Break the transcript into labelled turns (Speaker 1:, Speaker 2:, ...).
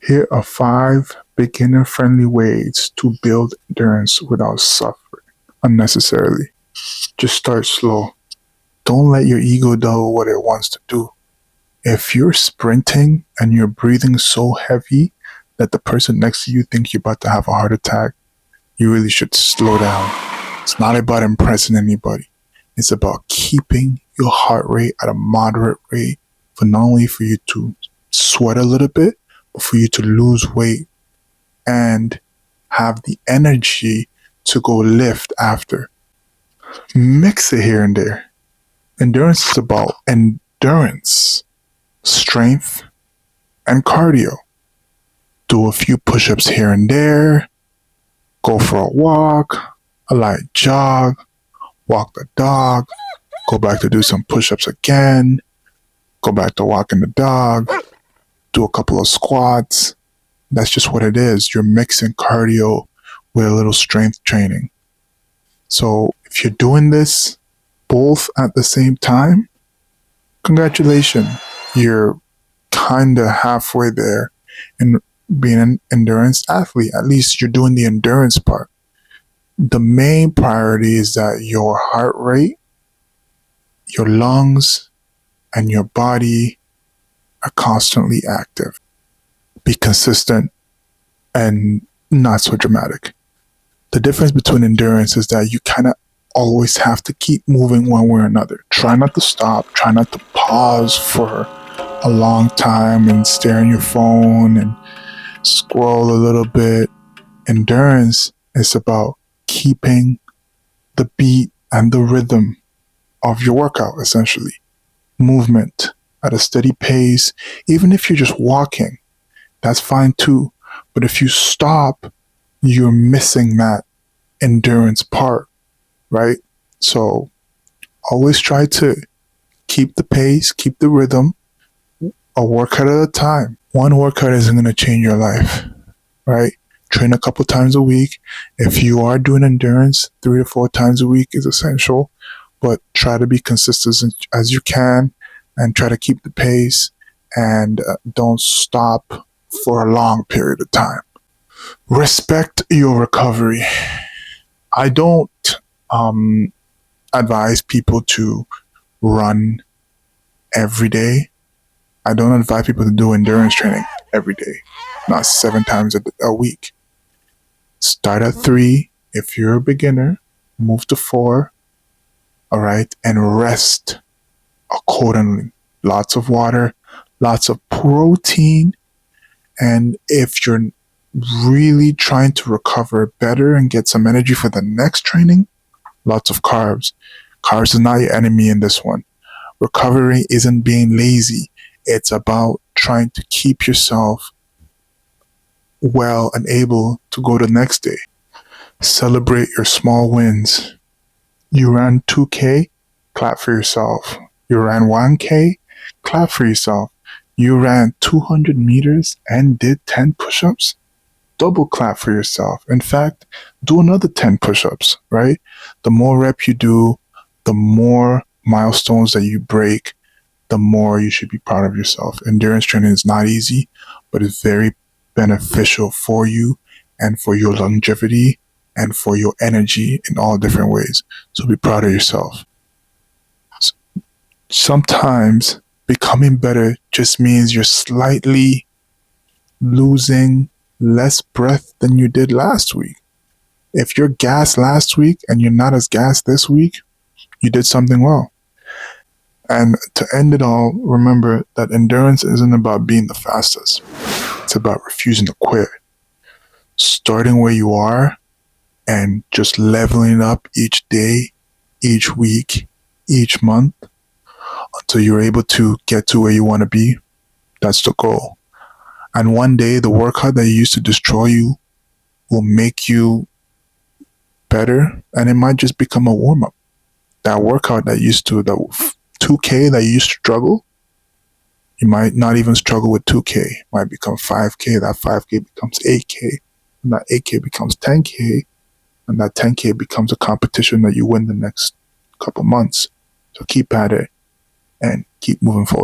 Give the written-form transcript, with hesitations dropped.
Speaker 1: Here are 5 beginner-friendly ways to build endurance without suffering unnecessarily. Just start slow. Don't let your ego do what it wants to do. If you're sprinting and you're breathing so heavy that the person next to you thinks you're about to have a heart attack, you really should slow down. It's not about impressing anybody. It's about keeping your heart rate at a moderate rate for not only for you to sweat a little bit, but for you to lose weight and have the energy to go lift after. Mix it here and there. Endurance is about endurance, strength, and cardio. Do a few push-ups here and there. Go for a walk, a light jog, walk the dog, go back to do some push-ups again, go back to walking the dog, do a couple of squats. That's just what it is. You're mixing cardio with a little strength training. So if you're doing this both at the same time, congratulations. You're kind of halfway there in being an endurance athlete. At least you're doing the endurance part. The main priority is that your heart rate, your lungs, and your body are constantly active. Be consistent and not so dramatic. The difference between endurance is that you kind of always have to keep moving one way or another. Try not to stop. Try not to pause for a long time and stare on your phone and scroll a little bit. Endurance is about keeping the beat and the rhythm of your workout, essentially. Movement at a steady pace. Even if you're just walking, that's fine too. But if you stop, you're missing that endurance part, right? So always try to keep the pace, keep the rhythm, a workout at a time. One workout isn't going to change your life, right? Train a couple times a week. If you are doing endurance, 3 to 4 times a week is essential, but try to be consistent as you can and try to keep the pace and don't stop for a long period of time. Respect your recovery. I don't advise people to run every day. I don't advise people to do endurance training every day, not 7 times a week. Start at 3. If you're a beginner, move to 4. All right. And rest accordingly. Lots of water, lots of protein. And if you're really trying to recover better and get some energy for the next training, lots of carbs. Carbs is not your enemy in this one. Recovery isn't being lazy. It's about trying to keep yourself well and able to go the next day. Celebrate your small wins. You ran 2K, clap for yourself. You ran 1K, clap for yourself. You ran 200 meters and did 10 push-ups, double clap for yourself. In fact, do another 10 push-ups, right? The more rep you do, the more milestones that you break, the more you should be proud of yourself. Endurance training is not easy, but it's very beneficial for you and for your longevity and for your energy in all different ways. So be proud of yourself. Sometimes becoming better just means you're slightly losing less breath than you did last week. If you're gassed last week and you're not as gassed this week, you did something well. And to end it all, remember that endurance isn't about being the fastest. It's about refusing to quit. Starting where you are and just leveling up each day, each week, each month until you're able to get to where you want to be. That's the goal. And one day, the workout that used to destroy you will make you better, and it might just become a warm-up. That workout that used to, the 2K that you used to struggle, you might not even struggle with 2K. It might become 5K. That 5K becomes 8K. And that 8K becomes 10K. And that 10K becomes a competition that you win the next couple months. So keep at it and keep moving forward.